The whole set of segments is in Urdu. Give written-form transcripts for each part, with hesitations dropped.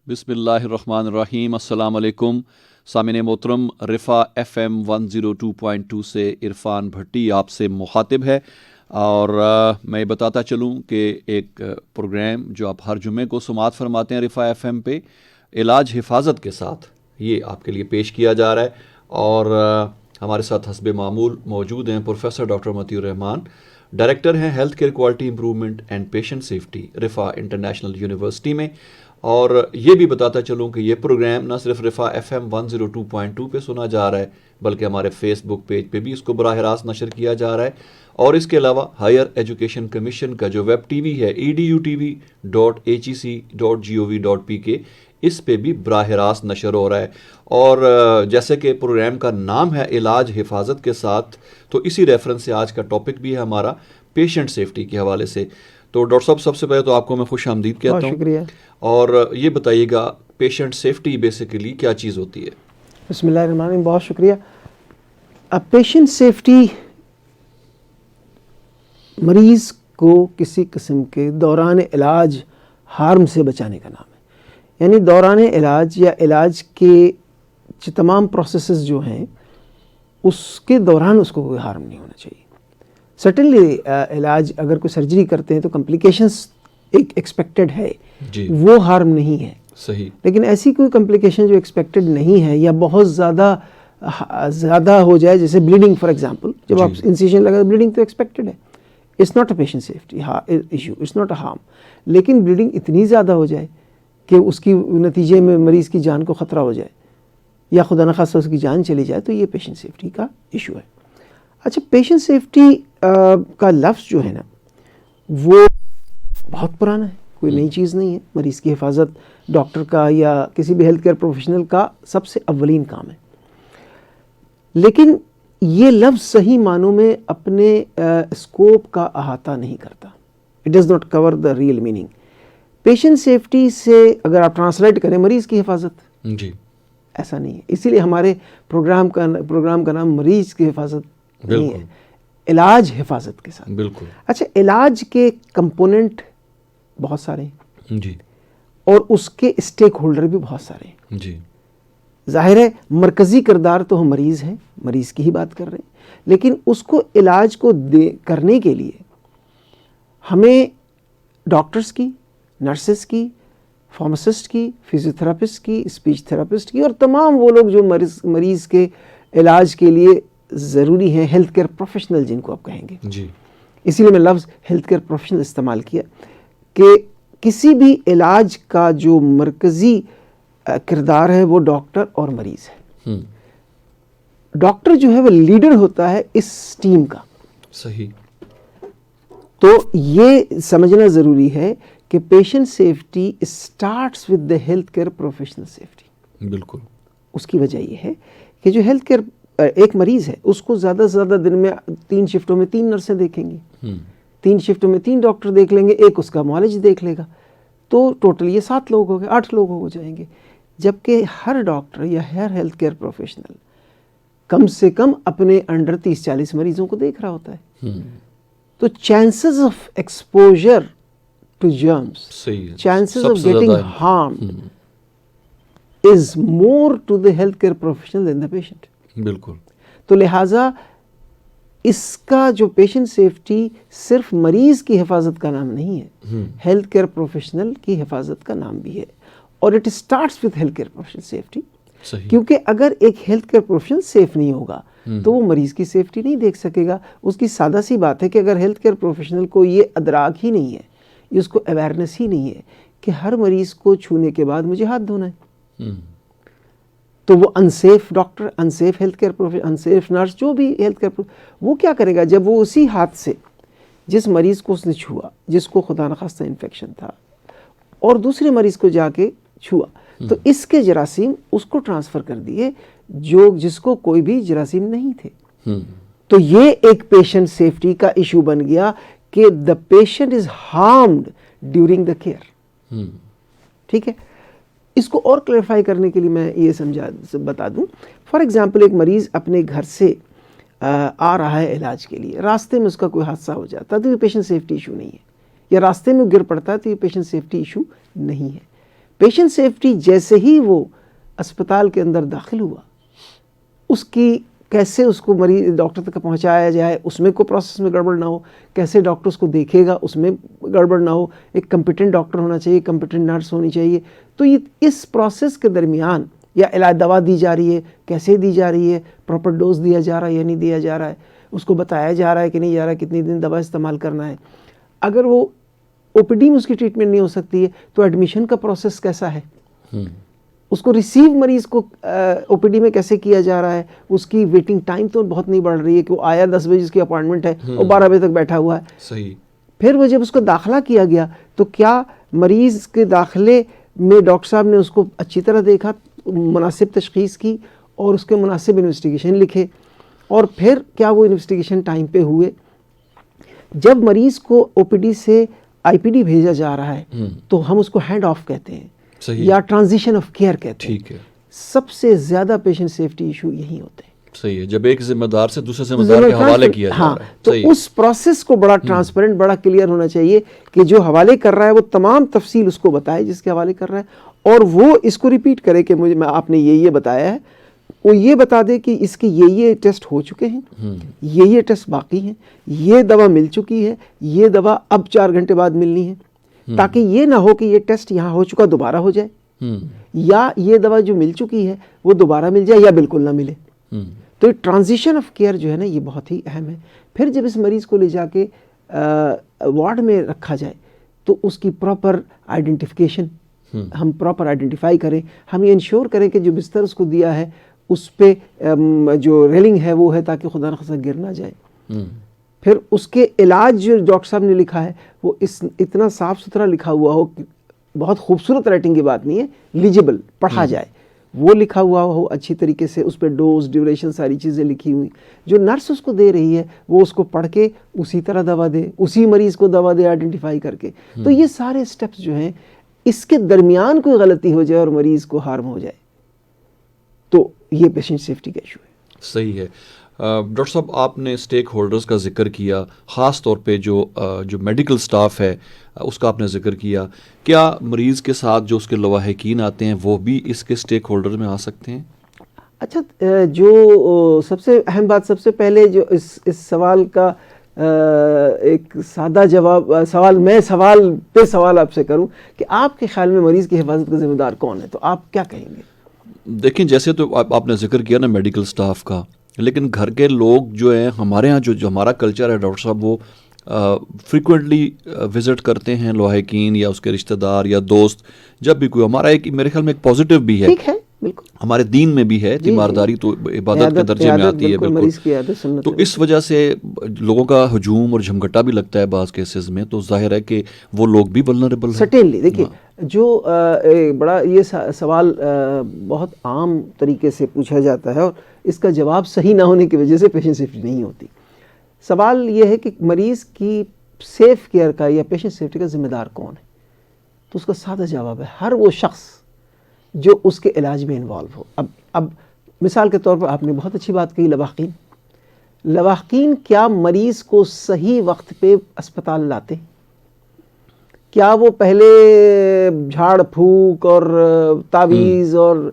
بسم اللہ الرحمن الرحیم. السلام علیکم سامعین محترم. رفا FM 102.2 سے عرفان بھٹی آپ سے مخاطب ہے، اور میں بتاتا چلوں کہ ایک پروگرام جو آپ ہر جمعے کو سماعت فرماتے ہیں رفا FM پہ، علاج حفاظت کے ساتھ، یہ آپ کے لیے پیش کیا جا رہا ہے. اور ہمارے ساتھ حسب معمول موجود ہیں professor doctor Muti ur Rahman, director ہیں health care quality improvement and patient safety Riphah international university میں. اور یہ بھی بتاتا چلوں کہ یہ پروگرام نہ صرف رفا FM 102.2 پہ سنا جا رہا ہے، بلکہ ہمارے فیس بک پیج پہ بھی اس کو براہ راست نشر کیا جا رہا ہے. اور اس کے علاوہ ہائر ایجوکیشن کمیشن کا جو ویب ٹی وی ہے edutv.hec.gov.pk، اس پہ بھی براہ راست نشر ہو رہا ہے. اور جیسے کہ پروگرام کا نام ہے علاج حفاظت کے ساتھ، تو اسی ریفرنس سے آج کا ٹاپک بھی ہے ہمارا پیشنٹ سیفٹی کے حوالے سے. تو ڈاکٹر صاحب، سب سے پہلے تو آپ کو میں خوش آمدید کہتا ہوں. شکریہ. اور یہ بتائیے گا پیشنٹ سیفٹی بیسیکلی کیا چیز ہوتی ہے؟ بسم اللہ الرحمن الرحیم. بہت شکریہ. اب پیشنٹ سیفٹی مریض کو کسی قسم کے دوران علاج ہارم سے بچانے کا نام ہے. یعنی دوران علاج یا علاج کے جو تمام پروسیسز جو ہیں اس کے دوران اس کو کوئی ہارم نہیں ہونا چاہیے. سرٹنلی علاج اگر کوئی سرجری کرتے ہیں تو کمپلیکیشنز ایک ایکسپیکٹڈ ہے جی، وہ ہارم نہیں ہے. صحیح. لیکن ایسی کوئی کمپلیکیشن جو ایکسپیکٹڈ نہیں ہے یا بہت زیادہ ہو جائے، جیسے بلیڈنگ فار ایگزامپل، جب آپ انسیشن لگا بلیڈنگ تو ایکسپیکٹڈ ہے، it's not a patient safety issue, it's not a harm. لیکن بلیڈنگ اتنی زیادہ ہو جائے کہ اس کی نتیجے میں مریض کی جان کو خطرہ ہو جائے یا خدا نخواستہ اس کی جان چلی جائے، تو یہ پیشنٹ سیفٹی کا ایشو ہے. اچھا، پیشنٹ سیفٹی کا لفظ جو ہے نا وہ بہت پرانا ہے، کوئی نئی چیز نہیں ہے. مریض کی حفاظت ڈاکٹر کا یا کسی بھی ہیلتھ کیئر پروفیشنل کا سب سے اولین کام ہے. لیکن یہ لفظ صحیح معنوں میں اپنے اسکوپ کا احاطہ نہیں کرتا. It does not cover the real meaning. Patient safety سے اگر آپ ٹرانسلیٹ کریں مریض کی حفاظت، جی، ایسا نہیں ہے. اسی لیے ہمارے پروگرام کا نام مریض کی حفاظت نہیں ہے، علاج حفاظت کے ساتھ. بالکل. اچھا، علاج کے کمپوننٹ بہت سارے ہیں جی، اور اس کے اسٹیک ہولڈر بھی بہت سارے ہیں. جی، ظاہر ہے مرکزی کردار تو ہم مریض ہیں، مریض کی ہی بات کر رہے ہیں. لیکن اس کو علاج کو کرنے کے لیے ہمیں ڈاکٹرز کی، نرسز کی، فارماسسٹ کی، فزیوتھراپسٹ کی، اسپیچ تھراپسٹ کی، اور تمام وہ لوگ جو مریض کے علاج کے لیے ضروری ہیں، ہیلتھ کیئر پروفیشنل جن کو آپ کہیں گے. جی، اسی لیے میں لفظ ہیلتھ کیئر پروفیشنل استعمال کیا کہ کسی بھی علاج کا جو مرکزی کردار ہے وہ ڈاکٹر اور مریض ہے. ڈاکٹر جو ہے وہ لیڈر ہوتا ہے اس ٹیم کا. صحیح. تو یہ سمجھنا ضروری ہے کہ patient safety starts with the health care professional safety. بالکل. اس کی وجہ یہ ہے کہ جو ہیلتھ کیئر ایک مریض ہے اس کو زیادہ سے زیادہ دن میں 3 شفٹوں میں 3 نرسیں دیکھیں گی، 3 شفٹوں میں 3 ڈاکٹر دیکھ لیں گے، ایک اس کا معالج دیکھ لے گا، تو ٹوٹل یہ 7 لوگ ہو گئے، 8 لوگ ہو جائیں گے. جبکہ ہر ڈاکٹر یا ہر ہیلتھ کیئر پروفیشنل کم سے کم اپنے انڈر 30-40 مریضوں کو دیکھ رہا ہوتا ہے. تو chances of exposure to germs, chances of getting harm is more to the health care professional than the patient. بالکل. تو لہٰذا اس کا جو پیشنٹ سیفٹی صرف مریض کی حفاظت کا نام نہیں ہے، ہیلتھ کیئر پروفیشنل کی حفاظت کا نام بھی ہے. اور it starts with health care professional safety. کیونکہ اگر ایک ہیلتھ کیئر پروفیشنل سیف نہیں ہوگا تو وہ مریض کی سیفٹی نہیں دیکھ سکے گا. اس کی سادہ سی بات ہے کہ اگر ہیلتھ کیئر پروفیشنل کو یہ ادراک ہی نہیں ہے، اس کو اویئرنیس ہی نہیں ہے کہ ہر مریض کو چھونے کے بعد مجھے ہاتھ دھونا ہے، تو وہ unsafe doctor, unsafe health care professional, unsafe nurse, جو بھی ہیلتھ کیئر وہ کیا کرے گا جب وہ اسی ہاتھ سے جس مریض کو اس نے چھوا، جس کو خدا نخواستہ انفیکشن تھا، اور دوسرے مریض کو جا کے چھوا، تو اس کے جراثیم اس کو ٹرانسفر کر دیے جس کو کوئی بھی جراثیم نہیں تھے. تو یہ ایک پیشنٹ سیفٹی کا ایشو بن گیا کہ the patient is harmed during the care. ٹھیک ہے. اس کو اور کلیریفائی کرنے کے لیے میں یہ بتا دوں. فار ایگزامپل، ایک مریض اپنے گھر سے آ رہا ہے علاج کے لیے، راستے میں اس کا کوئی حادثہ ہو جاتا ہے تو یہ پیشنٹ سیفٹی ایشو نہیں ہے، یا راستے میں گر پڑتا ہے تو یہ پیشنٹ سیفٹی ایشو نہیں ہے. پیشنٹ سیفٹی جیسے ہی وہ اسپتال کے اندر داخل ہوا، اس کی کیسے اس کو مریض ڈاکٹر تک پہنچایا جائے، اس میں کوئی پروسیس میں گڑبڑ نہ ہو، کیسے ڈاکٹر اس کو دیکھے گا اس میں گڑبڑ نہ ہو، ایک کمپیٹنٹ ڈاکٹر ہونا چاہیے، کمپیٹنٹ نرس ہونی چاہیے. تو یہ اس پروسیس کے درمیان یا علاج دوا دی جا رہی ہے، کیسے دی جا رہی ہے، پراپر ڈوز دیا جا رہا ہے یا نہیں دیا جا رہا ہے، اس کو بتایا جا رہا ہے کہ نہیں جا رہا ہے، کتنی دن دوا استعمال کرنا ہے. اگر وہ او پی ڈی میں اس کی ٹریٹمنٹ نہیں ہو سکتی ہے تو ایڈمیشن کا پروسیس کیسا ہے، اس کو ریسیو مریض کو او پی ڈی میں کیسے کیا جا رہا ہے. اس کی ویٹنگ ٹائم تو بہت نہیں بڑھ رہی ہے کہ وہ آیا 10 بجے اس کی اپائنٹمنٹ ہے اور 12 بجے تک بیٹھا ہوا ہے. صحیح. پھر وہ جب اس کو داخلہ کیا گیا تو کیا مریض کے داخلے میں ڈاکٹر صاحب نے اس کو اچھی طرح دیکھا، مناسب تشخیص کی اور اس کے مناسب انویسٹیگیشن لکھے، اور پھر کیا وہ انویسٹیگیشن ٹائم پہ ہوئے. جب مریض کو او پی ڈی سے آئی پی ڈی بھیجا جا رہا ہے تو ہم اس کو ہینڈ آف کہتے ہیں یا ٹرانزیشن آف کیئر کہتے ہیں. ٹھیک ہے. سب سے زیادہ پیشنٹ سیفٹی ایشو یہی ہوتے ہیں. صحیح ہے، جب ایک ذمہ دار سے دوسرے ذمہ دار کے حوالے کیا جا رہا ہے. تو اس پروسیس کو بڑا ٹرانسپیرنٹ، بڑا کلیئر ہونا چاہیے کہ جو حوالے کر رہا ہے وہ تمام تفصیل اس کو بتائے جس کے حوالے کر رہا ہے، اور وہ اس کو ریپیٹ کرے کہ مجھے آپ نے یہ بتایا ہے، وہ یہ بتا دے کہ اس کے یہ ٹیسٹ ہو چکے ہیں، یہ ٹیسٹ باقی ہیں، یہ دوا مل چکی ہے، یہ دوا اب 4 گھنٹے بعد ملنی ہے، تاکہ یہ نہ ہو کہ یہ ٹیسٹ یہاں ہو چکا دوبارہ ہو جائے، یا یہ دوا جو مل چکی ہے وہ دوبارہ مل جائے یا بالکل نہ ملے. تو یہ ٹرانزیشن آف کیئر جو ہے نا یہ بہت ہی اہم ہے. پھر جب اس مریض کو لے جا کے وارڈ میں رکھا جائے تو اس کی پراپر آئیڈینٹیفیکیشن ہم پراپر آئیڈینٹیفائی کریں، ہم یہ انشور کریں کہ جو بستر اس کو دیا ہے اس پہ جو ریلنگ ہے وہ ہے تاکہ خدا نخواستہ گر نہ جائے. پھر اس کے علاج جو ڈاکٹر صاحب نے لکھا ہے وہ اتنا صاف ستھرا لکھا ہوا ہو، بہت خوبصورت رائٹنگ کی بات نہیں ہے، لیجیبل پڑھا جائے، وہ لکھا ہوا ہو اچھی طریقے سے، اس پہ ڈوز ڈیوریشن ساری چیزیں لکھی ہوئی، جو نرس اس کو دے رہی ہے وہ اس کو پڑھ کے اسی طرح دوا دے، اسی مریض کو دوا دے آئیڈینٹیفائی کر کے. تو یہ سارے سٹیپس جو ہیں، اس کے درمیان کوئی غلطی ہو جائے اور مریض کو ہارم ہو جائے تو یہ پیشنٹ سیفٹی کا ایشو ہے. صحیح ہے. ڈاکٹر صاحب آپ نے اسٹیک ہولڈرز کا ذکر کیا، خاص طور پہ جو میڈیکل سٹاف ہے اس کا آپ نے ذکر کیا. کیا مریض کے ساتھ جو اس کے لواحقین آتے ہیں وہ بھی اس کے اسٹیک ہولڈر میں آ سکتے ہیں؟ اچھا، جو سب سے اہم بات، سب سے پہلے جو اس سوال کا ایک سادہ جواب، سوال پہ سوال آپ سے کروں کہ آپ کے خیال میں مریض کی حفاظت کا ذمہ دار کون ہے، تو آپ کیا کہیں گے؟ دیکھیں، جیسے تو آپ نے ذکر کیا نا میڈیکل سٹاف کا، لیکن گھر کے لوگ جو ہیں ہمارے ہاں، جو ہمارا کلچر ہے ڈاکٹر صاحب، وہ فریکوینٹلی وزٹ کرتے ہیں لواحقین یا اس کے رشتہ دار یا دوست. جب بھی کوئی ہمارا ایک میرے خیال میں ایک پازیٹیو بھی ہے، ٹھیک ہے، بالکل ہمارے دین میں بھی ہے، تیمارداری تو عبادت کے درجے میں آتی ہے. بالکل. تو اس وجہ سے لوگوں کا ہجوم اور جھمگٹا بھی لگتا ہے بعض کیسز میں، تو ظاہر ہے کہ وہ لوگ بھی ولنریبل ہیں. سرٹینلی. دیکھیے، جو بڑا یہ سوال بہت عام طریقے سے پوچھا جاتا ہے اور اس کا جواب صحیح نہ ہونے کی وجہ سے پیشنٹ سیفٹی نہیں ہوتی. سوال یہ ہے کہ مریض کی سیف کیئر کا یا پیشنٹ سیفٹی کا ذمہ دار کون ہے؟ تو اس کا سادہ جواب ہے ہر وہ شخص جو اس کے علاج میں انوالو ہو. اب مثال کے طور پر آپ نے بہت اچھی بات کہی، لواحقین کیا مریض کو صحیح وقت پہ اسپتال لاتے؟ کیا وہ پہلے جھاڑ پھونک اور تعویذ اور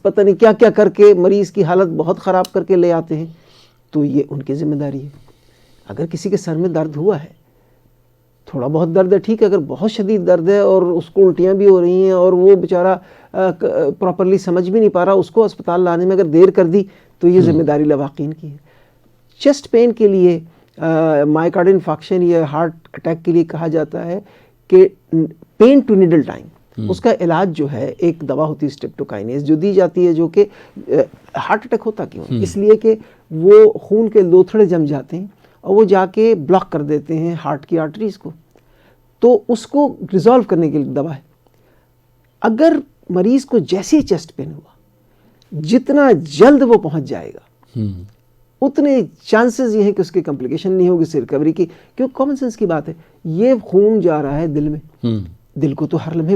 پتہ نہیں کیا کیا کر کے مریض کی حالت بہت خراب کر کے لے آتے ہیں؟ تو یہ ان کی ذمہ داری ہے. اگر کسی کے سر میں درد ہوا ہے، تھوڑا بہت درد ہے ٹھیک ہے، اگر بہت شدید درد ہے اور اس کو الٹیاں بھی ہو رہی ہیں اور وہ بیچارہ پراپرلی سمجھ بھی نہیں پا رہا، اس کو اسپتال لانے میں اگر دیر کر دی تو یہ ذمہ داری لواحقین کی ہے. چیسٹ پین کے لیے، مائیکارڈ انفارکشن یا ہارٹ اٹیک کے لیے کہا جاتا ہے کہ پین ٹو نیڈل ٹائم، اس کا علاج جو ہے ایک دوا ہوتی ہے اسٹریپٹوکائنیز جو دی جاتی ہے، جو کہ ہارٹ اٹیک ہوتا کیوں؟ اس لیے کہ وہ خون کے لوتھڑے جم جاتے ہیں اور وہ جا کے بلاک کر دیتے ہیں ہارٹ کی آرٹریز کو، تو اس کو ریزالو کرنے کے لیے دوا ہے. اگر مریض کو جیسے ہی چیسٹ پین ہوا، جتنا جلد وہ پہنچ جائے گا اتنے چانسز یہ ہیں کہ اس کی کمپلیکیشن نہیں ہوگی، اس ریکوری کی. کیوں؟ کامن سینس کی بات ہے، یہ خون جا رہا ہے دل میں، دل کو تو ہر لمحے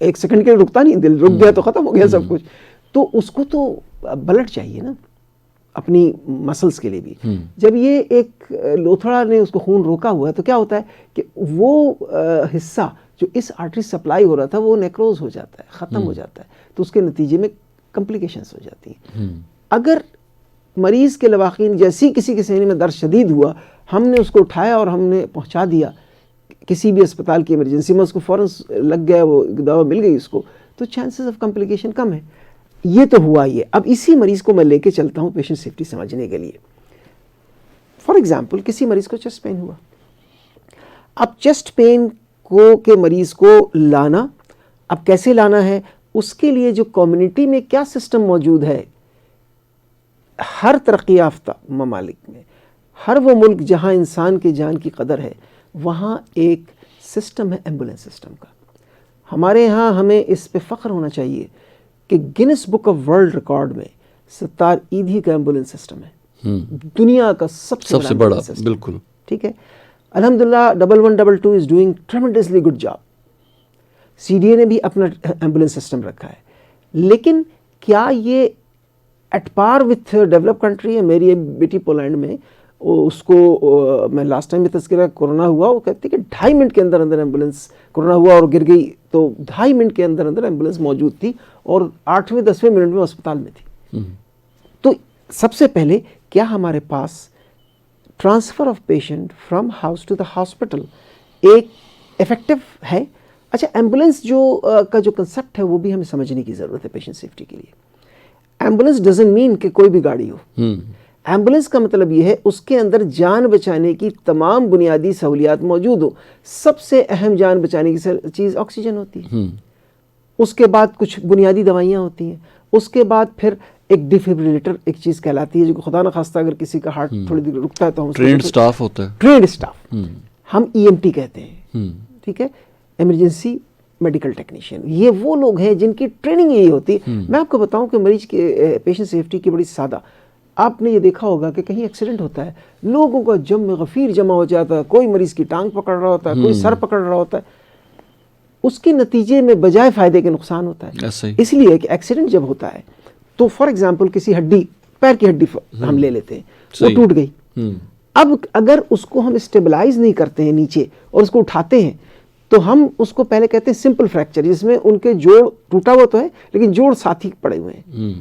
1 سیکنڈ کے لیے رکتا نہیں، دل رک گیا تو ختم ہو گیا سب کچھ. تو اس کو تو بلڈ چاہیے نا اپنی مسلز کے لیے بھی. جب یہ ایک لوتھڑا نے اس کو خون روکا ہوا ہے تو کیا ہوتا ہے کہ وہ حصہ جو اس آرٹری سپلائی ہو رہا تھا وہ نیکروز ہو جاتا ہے, ختم ہو جاتا ہے, تو اس کے نتیجے میں کمپلیکیشنز ہو جاتی ہیں. اگر مریض کے لواحقین جیسی کسی کے سینے میں درد شدید ہوا, ہم نے اس کو اٹھایا اور ہم نے پہنچا دیا کسی بھی اسپتال کی ایمرجنسی میں, اس کو فوراً لگ گیا, وہ دوا مل گئی اس کو, تو چانسز آف کمپلیکیشن کم ہے. یہ تو ہوا یہ. اب اسی مریض کو میں لے کے چلتا ہوں پیشنٹ سیفٹی سمجھنے کے لیے. فار ایگزامپل کسی مریض کو چیسٹ پین ہوا. اب چیسٹ پین کے مریض کو لانا, اب کیسے لانا ہے, اس کے لیے جو کمیونٹی میں کیا سسٹم موجود ہے, ہر ترقی یافتہ ممالک میں, ہر وہ ملک جہاں انسان کی جان کی قدر ہے, وہاں ایک سسٹم ہے ایمبولینس سسٹم کا. ہمارے ہاں ہمیں اس پہ فخر ہونا چاہیے کہ Guinness book of world record میں ستار ایدھی کا ایمبولینس سسٹم ہے, دنیا کا سب سے بڑا سسٹم. بالکل ٹھیک ہے. الحمدللہ 1122 is doing tremendously good job. C D A نے بھی اپنا ایمبولینس سسٹم رکھا ہے, لیکن کیا یہ at par with develop country ہے؟ میری بیٹی پولینڈ میں, اس کو میں لاسٹ ٹائم میں تذکرہ کورونا ہوا, وہ کہتی کہ 2.5 منٹ کے اندر اندر ایمبولینس, کورونا ہوا اور گر گئی تو 2.5 منٹ کے اندر اندر ایمبولینس موجود تھی اور 8ویں 10ویں منٹ میں اسپتال میں تھی. تو سب سے پہلے کیا ہمارے پاس transfer of patient from house to the hospital ایک افیکٹو ہے؟ اچھا, ایمبولینس کا جو کنسیپٹ ہے وہ بھی ہمیں سمجھنے کی ضرورت ہے پیشنٹ سیفٹی کے لیے. ایمبولینس ڈزنٹ مین کہ کوئی بھی گاڑی ہو. ایمبولینس کا مطلب یہ ہے اس کے اندر جان بچانے کی تمام بنیادی سہولیات موجود ہو. سب سے اہم جان بچانے کی چیز آکسیجن ہوتی ہے, اس کے بعد کچھ بنیادی دوائیاں ہوتی ہیں, اس کے بعد پھر ایک ڈیفیبریلیٹر ایک چیز کہلاتی ہے, جو خدا نخواستہ اگر کسی کا ہارٹ تھوڑی دیر رکتا ہے تو ٹرینڈ سٹاف ہوتا ہے, ٹرینڈ سٹاف, ہم ای ایم ٹی کہتے ہیں. ٹھیک ہے, ایمرجنسی میڈیکل ٹیکنیشین. یہ وہ لوگ ہیں جن کی ٹریننگ یہی ہوتی ہے. میں آپ کو بتاؤں کہ مریض کے پیشنٹ سیفٹی کی بڑی سادہ, آپ نے یہ دیکھا ہوگا کہ کہیں ایکسیڈنٹ ہوتا ہے, لوگوں کا جمع غفیر جمع ہو جاتا ہے, کوئی مریض کی ٹانگ پکڑ رہا ہوتا ہے, کوئی سر پکڑ رہا ہوتا ہے, اس کے نتیجے میں بجائے فائدے کے نقصان ہوتا ہے. اس لیے کہ ایکسیڈنٹ جب ہوتا ہے تو فار ایگزامپل کسی ہڈی, پیر کی ہڈی ہم لے لیتے ہیں, وہ ٹوٹ گئی. اب اگر اس کو ہم اسٹیبلائز نہیں کرتے ہیں نیچے اور اس کو اٹھاتے ہیں تو ہم اس کو پہلے کہتے ہیں سمپل فریکچر, جس میں ان کے جوڑ ٹوٹا ہوا تو ہے لیکن جوڑ ساتھ ہی پڑے ہوئے ہیں.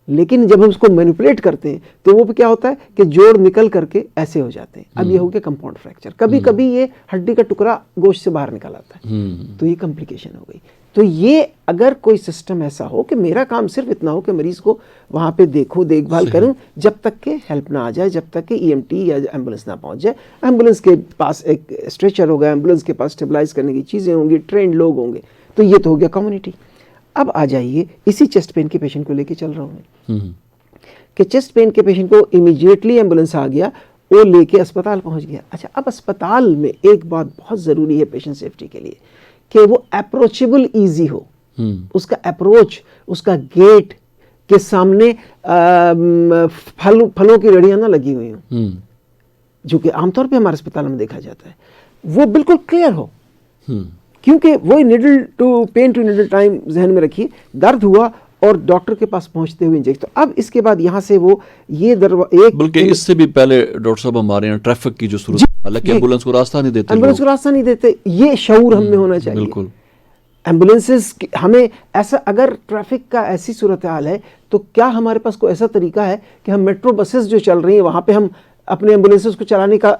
لیکن جب ہم اس کو مینیپولیٹ کرتے ہیں تو وہ کیا ہوتا ہے کہ جوڑ نکل کر کے ایسے ہو جاتے ہیں. اب یہ ہو گیا کمپاؤنڈ فریکچر. کبھی کبھی یہ ہڈی کا ٹکڑا گوشت سے باہر نکل آتا ہے, تو یہ کمپلیکیشن ہو گئی. تو یہ اگر کوئی سسٹم ایسا ہو کہ میرا کام صرف اتنا ہو کہ مریض کو وہاں پہ دیکھوں, دیکھ بھال کروں جب تک کہ ہیلپ نہ آ جائے, جب تک کہ ای ایم ٹی یا ایمبولینس نہ پہنچ جائے. ایمبولینس کے پاس ایک اسٹریچر ہوگا, ایمبولینس کے پاس اسٹیبلائز کرنے کی چیزیں ہوں گی, ٹرینڈ لوگ ہوں گے. تو یہ تو ہو گیا کمیونٹی. اب آ جائیے اسی چیسٹ پین کے پیشنٹ کو لے کے چل رہا ہوں میں کہ چیسٹ پین کے پیشنٹ کو امیڈیٹلی ایمبولینس آ گیا, وہ لے کے اسپتال پہنچ گیا. اچھا, اب اسپتال میں ایک بات بہت ضروری ہے پیشنٹ سیفٹی کے لیے کہ وہ اپروچیبل ایزی ہو. اس کا اپروچ, اس کا گیٹ کے سامنے پھلوں کی ریڑیاں نہ لگی ہوئی ہوں, جو کہ عام طور پہ ہمارے اسپتال میں دیکھا جاتا ہے. وہ بالکل کلیئر ہو, کیونکہ وہی needle to pain to needle time ذہن میں رکھیے. درد ہوا اور ڈاکٹر کے پاس پہنچتے ہوئے انجیکشن. اب اس کے بعد یہاں سے وہ یہ ایک, بلکہ اس سے بھی پہلے ڈاکٹر صاحب ہمارے یہاں ٹریفک کی جو صورت حالانکہ ایمبولینس کو راستہ نہیں دیتے, ایمبولینس کو راستہ نہیں دیتے. یہ شعور ہم میں ہونا چاہیے. بالکل, ایمبولینسز ہمیں ایسا, اگر ٹریفک کا ایسی صورتحال ہے تو کیا ہمارے پاس کوئی ایسا طریقہ ہے کہ ہم میٹرو بسز جو چل رہی ہیں وہاں پہ ہم اپنے ایمبولینسز کو چلانے کا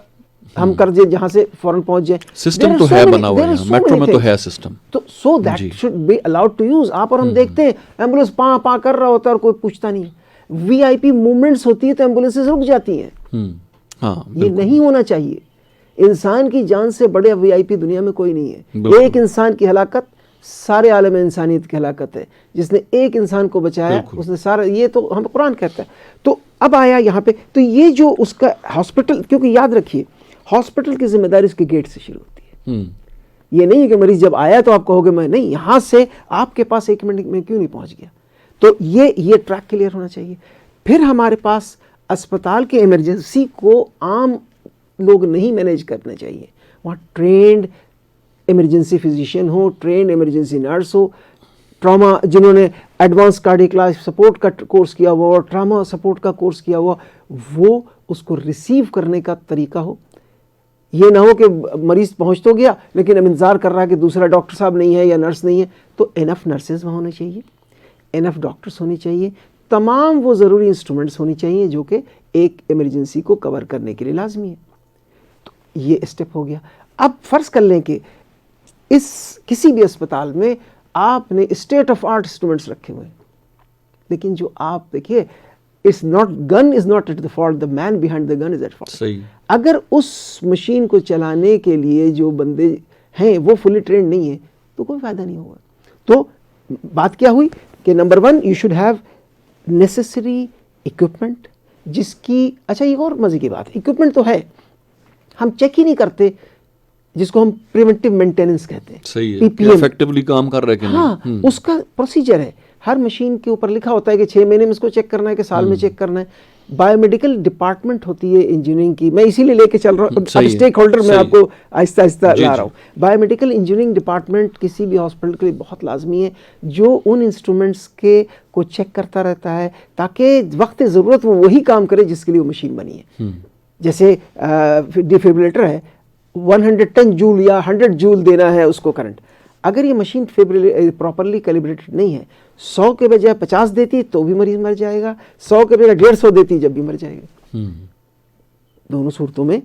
ہم کر دیں جہاں سے فوراً پہنچ جائیں؟ سسٹم تو ہے بنا ہوا ہے, میٹرو میں تو ہے سسٹم, تو so that should be allowed to use. آپ اور ہم دیکھتے ہیں ایمبولینس پاں پاں کر رہا ہوتا ہے اور کوئی پوچھتا نہیں. وی آئی پی موومنٹس ہوتی ہے تو ایمبولینسز رک جاتی ہیں. یہ نہیں ہونا چاہیے. انسان کی جان سے بڑے وی آئی پی دنیا میں کوئی نہیں ہے. ایک انسان کی ہلاکت سارے عالم انسانیت کی ہلاکت ہے. جس نے ایک انسان کو بچایا اس نے سارا, یہ تو ہم قرآن کہتا ہے. تو اب آیا یہاں پہ, تو یہ جو اس کا ہاسپٹل, کیونکہ یاد رکھیے ہاسپٹل کی ذمہ داری اس کے گیٹ سے شروع ہوتی ہے. یہ نہیں ہے کہ مریض جب آیا تو آپ کہو گے میں نہیں, یہاں سے آپ کے پاس 1 منٹ میں کیوں نہیں پہنچ گیا. تو یہ ٹریک کلیئر ہونا چاہیے. پھر ہمارے پاس اسپتال کے ایمرجنسی کو عام لوگ نہیں مینیج کرنا چاہیے. وہاں ٹرینڈ ایمرجنسی فزیشین ہو, ٹرینڈ ایمرجنسی نرس ہو, ٹراما جنہوں نے ایڈوانس کارڈیک لائف سپورٹ کا کورس کیا ہوا اور ٹراما سپورٹ کا کورس کیا ہوا, وہ اس کو ریسیو کرنے کا طریقہ ہو. یہ نہ ہو کہ مریض پہنچ تو گیا لیکن اب انتظار کر رہا ہے کہ دوسرا ڈاکٹر صاحب نہیں ہے یا نرس نہیں ہے. تو انف نرسز وہاں ہونے چاہیے, انف ڈاکٹرس ہونے چاہیے, تمام وہ ضروری انسٹرومنٹس ہونی چاہیے جو کہ ایک ایمرجنسی کو کور کرنے کے لیے لازمی ہے. تو یہ اسٹیپ ہو گیا. اب فرض کر لیں کہ اس کسی بھی اسپتال میں آپ نے اسٹیٹ آف آرٹ انسٹرومنٹس رکھے ہوئے ہیں, لیکن جو آپ دیکھیے gun is not at the fault, the man behind the gun is at fault. صحیح. اگر اس مشین کو چلانے کے لیے جو بندے ہیں وہ فلی ٹرینڈ نہیں ہیں تو کوئی فائدہ نہیں ہوگا. تو بات کیا ہوئی کہ number 1 you should have necessary equipment, جس کی اچھا ایک اور مزے کی بات, اکوپمنٹ تو ہے, ہم چیک ہی نہیں کرتے جس کو ہم پریونٹیو مینٹیننس کہتے ہیں. صحیح ہے, ایفیکٹولی کام کر رہے کہ نہیں. ہاں, اس کا پروسیجر ہے. ہر مشین کے اوپر لکھا ہوتا ہے کہ 6 مہینے میں اس کو چیک کرنا ہے کہ سال میں چیک کرنا ہے. بایو میڈیکل ڈپارٹمنٹ ہوتی ہے انجینئرنگ کی, میں اسی لیے لے کے چل رہا ہوں. اب اسٹیک ہولڈر میں آپ کو آہستہ آہستہ لا رہا ہوں. بایو میڈیکل انجینئرنگ ڈپارٹمنٹ کسی بھی ہاسپٹل کے لیے بہت لازمی ہے, جو ان انسٹرومنٹس کے کو چیک کرتا رہتا ہے تاکہ وقت ضرورت وہ وہی کام کرے جس کے لیے وہ مشین بنی ہے. جیسے ڈیفیبریلیٹر ہے, 110 جول یا 100 جول دینا ہے اس کو کرنٹ. اگر یہ مشین پراپرلی کیلیبریٹڈ نہیں ہے, 100 کے بجائے 50 دیتی تو بھی مریض مر جائے گا, 100 کے بجائے 150 دیتی جب بھی مر جائے گا. دونوں صورتوں میں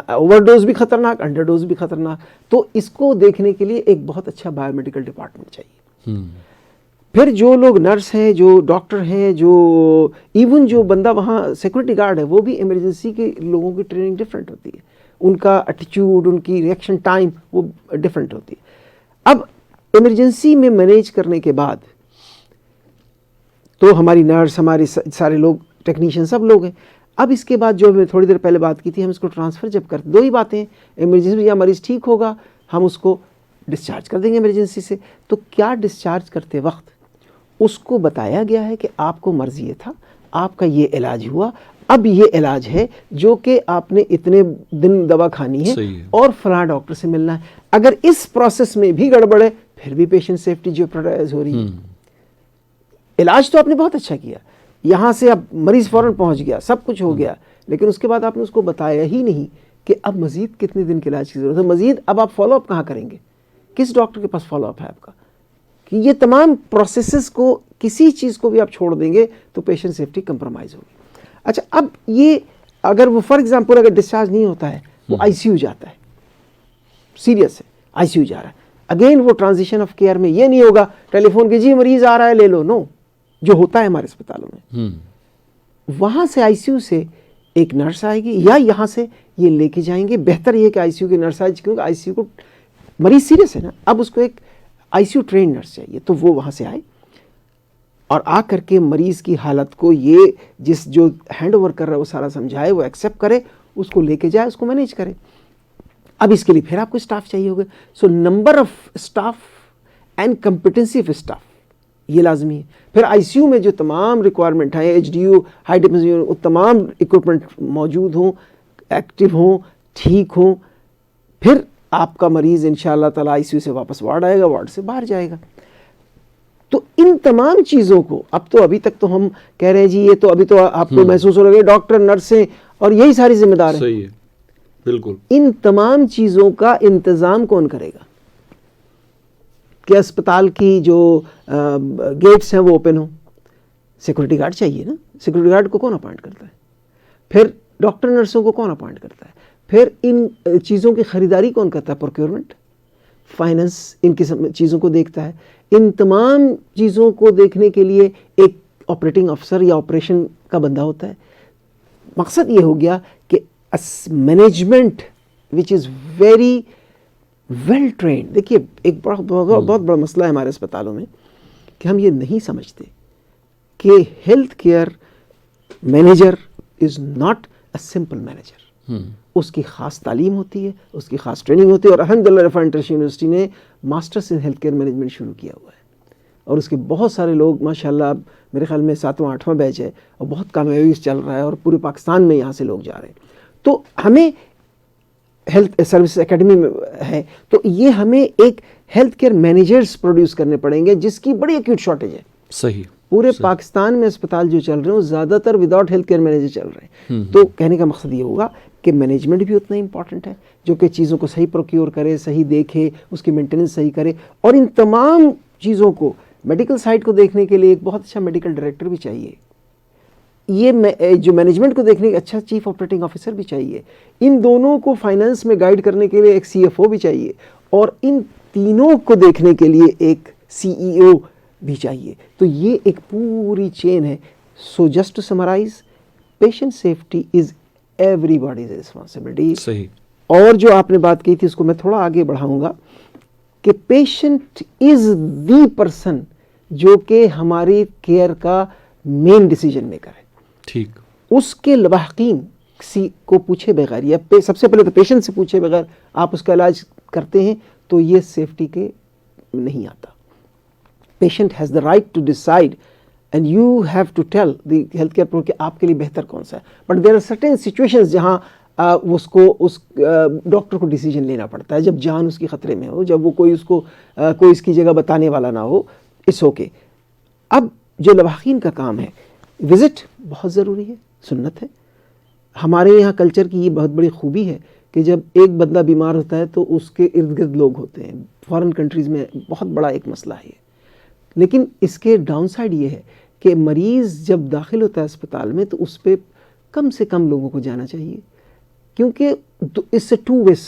اوور ڈوز بھی خطرناک, انڈر ڈوز بھی خطرناک. تو اس کو دیکھنے کے لیے ایک بہت اچھا بایو میڈیکل ڈپارٹمنٹ چاہیے. پھر جو لوگ نرس ہیں, جو ڈاکٹر ہیں, جو ایون جو بندہ وہاں سیکورٹی گارڈ ہے, وہ بھی ایمرجنسی کے لوگوں کی ٹریننگ ڈفرینٹ ہوتی ہے. ان کا ایٹیچیوڈ, ان کی ریئیکشن ٹائم وہ ڈفرینٹ ہوتی ہے. اب ایمرجنسی میں مینیج کرنے کے بعد تو ہماری نرس, ہمارے سارے لوگ, ٹیکنیشین, سب لوگ ہیں. اب اس کے بعد جو میں تھوڑی دیر پہلے بات کی تھی, ہم اس کو ٹرانسفر جب کرتے, 2 ہی باتیں ہیں. ایمرجنسی میں یا مریض ٹھیک ہوگا, ہم اس کو ڈسچارج کر دیں گے ایمرجنسی سے. تو کیا ڈسچارج کرتے وقت اس کو بتایا گیا ہے کہ آپ کو مرض یہ تھا, آپ کا یہ علاج ہوا, اب یہ علاج ہے جو کہ آپ نے اتنے دن دوا کھانی ہے اور فلاں ڈاکٹر سے ملنا ہے. اگر اس پروسیس میں بھی گڑبڑ ہے پھر بھی پیشنٹ سیفٹی جو پرائز ہو رہی ہے. علاج تو آپ نے بہت اچھا کیا, یہاں سے اب مریض فوراً پہنچ گیا, سب کچھ ہو گیا, لیکن اس کے بعد آپ نے اس کو بتایا ہی نہیں کہ اب مزید کتنے دن کے علاج کی ضرورت ہے, مزید اب آپ فالو اپ کہاں کریں گے, کس ڈاکٹر کے پاس فالو اپ ہے آپ کا. کہ یہ تمام پروسیسز کو, کسی چیز کو بھی آپ چھوڑ دیں گے تو پیشنٹ سیفٹی کمپرومائز ہوگی. اچھا, اب یہ اگر وہ فار ایگزامپل اگر ڈسچارج نہیں ہوتا ہے, وہ آئی سی یو جاتا ہے, سیریس ہے, آئی سی یو جا رہا ہے, اگین وہ ٹرانزیشن آف کیئر میں یہ نہیں ہوگا ٹیلی فون کے جی مریض آ رہا ہے لے لو, نو, جو ہوتا ہے ہمارے اسپتالوں میں. وہاں سے آئی سی یو سے ایک نرس آئے گی یا یہاں سے یہ لے کے جائیں گے. بہتر یہ کہ آئی سی یو کی نرس آئے, کیونکہ آئی سی یو کو مریض سیریس ہے نا, اب اس کو ایک آئی سی یو ٹرینڈ نرس چاہیے, تو وہ وہاں سے آئے اور آ کر کے مریض کی حالت کو یہ جس جو ہینڈ اوور کر رہا ہے وہ سارا سمجھائے, وہ ایکسیپٹ کرے, اس کو لے کے جائے, اس کو مینیج کرے. اب اس کے لیے پھر آپ کو اسٹاف چاہیے ہوگا. سو number of staff and competency of staff یہ لازمی ہے. پھر آئی سی یو میں جو تمام ریکوائرمنٹ ہیں, H D U, high defence, وہ تمام اکوپمنٹ موجود ہوں, ایکٹیو ہوں, ٹھیک ہوں. پھر آپ کا مریض ان شاء اللہ تعالیٰ آئی سی یو سے واپس وارڈ آئے گا, وارڈ سے باہر جائے گا. تو ان تمام چیزوں کو اب تو ابھی تک تو ہم کہہ رہے ہیں جی یہ تو ابھی تو آپ کو محسوس ہو رہا ہے ڈاکٹر, نرسیں اور یہی ساری ذمہ دار ہیں. صحیح ہے, بالکل. ان تمام چیزوں کا انتظام کون کرے گا کہ اسپتال کی جو گیٹس ہیں وہ اوپن ہوں؟ سیکورٹی گارڈ چاہیے نا. سیکورٹی گارڈ کو کون اپوائنٹ کرتا ہے؟ پھر ڈاکٹر نرسوں کو کون اپوائنٹ کرتا ہے؟ پھر ان چیزوں کی خریداری کون کرتا ہے؟ پروکیورمنٹ, فائننس, ان قسم چیزوں کو دیکھتا ہے. ان تمام چیزوں کو دیکھنے کے لیے ایک آپریٹنگ افسر یا آپریشن کا بندہ ہوتا ہے. مقصد یہ ہو گیا کہ management which is very well trained. دیکھیے ایک بہت بڑا مسئلہ ہے ہمارے اسپتالوں میں کہ ہم یہ نہیں سمجھتے کہ health care manager is not a simple manager. اس کی خاص تعلیم ہوتی ہے, اس کی خاص ٹریننگ ہوتی ہے, اور الحمدللہ رفاع انٹرنیشنل یونیورسٹی نے masters in health care management شروع کیا ہوا ہے, اور اس کے بہت سارے لوگ ماشاءاللہ اب میرے خیال میں 7واں 8واں بیچ ہے اور بہت کامیابی سے چل رہا ہے, اور پورے پاکستان میں یہاں سے لوگ جا رہے ہیں. تو ہمیں ہیلتھ سروس اکیڈمی میں ہے, تو یہ ہمیں ایک ہیلتھ کیئر مینیجرز پروڈیوس کرنے پڑیں گے جس کی بڑی ایکیوٹ شارٹیج ہے. صحیح. پورے پاکستان میں اسپتال جو چل رہے ہیں وہ زیادہ تر وداؤٹ ہیلتھ کیئر مینیجر چل رہے ہیں. تو کہنے کا مقصد یہ ہوگا کہ مینجمنٹ بھی اتنا امپورٹنٹ ہے جو کہ چیزوں کو صحیح پروکیور کرے, صحیح دیکھے, اس کی مینٹیننس صحیح کرے, اور ان تمام چیزوں کو میڈیکل سائڈ کو دیکھنے کے لیے ایک بہت اچھا میڈیکل ڈائریکٹر بھی چاہیے. یہ جو مینجمنٹ کو دیکھنے کا اچھا چیف آپریٹنگ آفیسر بھی چاہیے. ان دونوں کو فائنانس میں گائیڈ کرنے کے لیے ایک CFO بھی چاہیے, اور ان تینوں کو دیکھنے کے لیے ایک CEO بھی چاہیے. تو یہ ایک پوری چین ہے. So just to summarise, patient safety is everybody's responsibility. صحیح. اور جو آپ نے بات کی تھی اس کو میں تھوڑا آگے بڑھاؤں گا کہ پیشنٹ از دی پرسن جو کہ ہماری کیئر کا مین ڈیسیجن میکر ہے. ٹھیک. اس کے لواحقین کسی کو پوچھے بغیر, یا سب سے پہلے تو پیشنٹ سے پوچھے بغیر آپ اس کا علاج کرتے ہیں تو یہ سیفٹی کے نہیں آتا. Patient has the right to decide and you have to tell the health care pro کہ آپ کے لیے بہتر کون سا ہے. But there are certain situations جہاں اس ڈاکٹر کو ڈیسیجن لینا پڑتا ہے, جب جان اس کی خطرے میں ہو, جب وہ کوئی اس کی جگہ بتانے والا نہ ہو. It's okay. اب جو لواحقین کا کام ہے, وزٹ بہت ضروری ہے, سنت ہے. ہمارے یہاں کلچر کی یہ بہت بڑی خوبی ہے کہ جب ایک بندہ بیمار ہوتا ہے تو اس کے ارد گرد لوگ ہوتے ہیں. فارن کنٹریز میں بہت بڑا ایک مسئلہ ہے. لیکن اس کے ڈاؤن سائڈ یہ ہے کہ مریض جب داخل ہوتا ہے اسپتال میں تو اس پہ کم سے کم لوگوں کو جانا چاہیے, کیونکہ اس سے 2 ways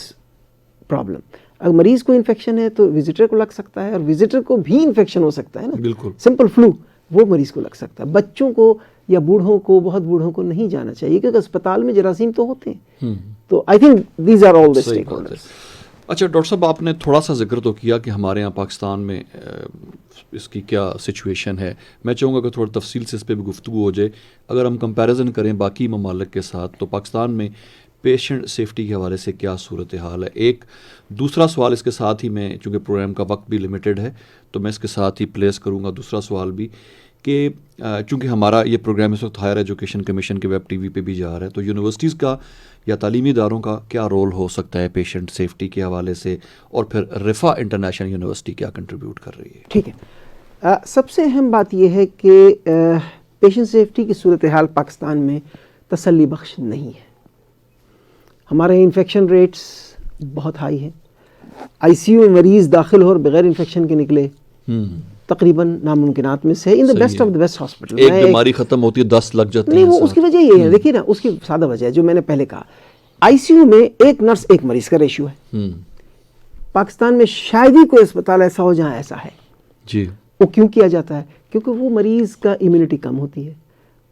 پرابلم. اگر مریض کو انفیکشن ہے تو وزٹر کو لگ سکتا ہے, اور وزٹر کو بھی انفیکشن ہو سکتا ہے نا. بالکل. سمپل فلو وہ مریض کو لگ سکتا ہے. بچوں کو یا بوڑھوں کو, بہت بوڑھوں کو نہیں جانا چاہیے کیونکہ اسپتال میں جراثیم تو ہوتے ہیں. تو I think these are all the stakeholders. اچھا ڈاکٹر صاحب, آپ نے تھوڑا سا ذکر تو کیا کہ ہمارے یہاں پاکستان میں اس کی کیا سچویشن ہے. میں چاہوں گا کہ تھوڑا تفصیل سے اس پہ بھی گفتگو ہو جائے. اگر ہم کمپیریزن کریں باقی ممالک کے ساتھ تو پاکستان میں پیشنٹ سیفٹی کے حوالے سے کیا صورتحال ہے. ایک دوسرا سوال اس کے ساتھ ہی, میں چونکہ پروگرام کا وقت بھی لمیٹڈ ہے تو میں اس کے ساتھ ہی پلیس کروں گا دوسرا سوال بھی, کہ چونکہ ہمارا یہ پروگرام اس وقت ہائر ایجوکیشن کمیشن کے ویب TV پہ بھی جا رہا ہے, تو یونیورسٹیز کا یا تعلیمی اداروں کا کیا رول ہو سکتا ہے پیشنٹ سیفٹی کے حوالے سے, اور پھر رفا انٹرنیشنل یونیورسٹی کیا کنٹریبیوٹ کر رہی ہے. ٹھیک ہے. سب سے اہم بات یہ ہے کہ پیشنٹ سیفٹی کی صورتحال پاکستان میں تسلی بخش نہیں ہے. ہمارے انفیکشن ریٹس بہت ہائی ہیں. ICU میں مریض داخل ہو اور بغیر انفیکشن کے نکلے تقریباً ناممکنات میں سے. In the best of the best hospital ایک بیماری ختم ہوتی ہے 10 لگ جاتی ہیں. نہیں, وہ اس کی وجہ یہ ہے, دیکھیے نا, اس کی سادہ وجہ ہے جو میں نے پہلے کہا. ICU میں ایک نرس ایک مریض کا ریشیو ہے. پاکستان میں شاید ہی کوئی اسپتال ایسا ہو جہاں ایسا ہے. جی. وہ کیوں کیا جاتا ہے؟ کیونکہ وہ مریض کا امیونٹی کم ہوتی ہے.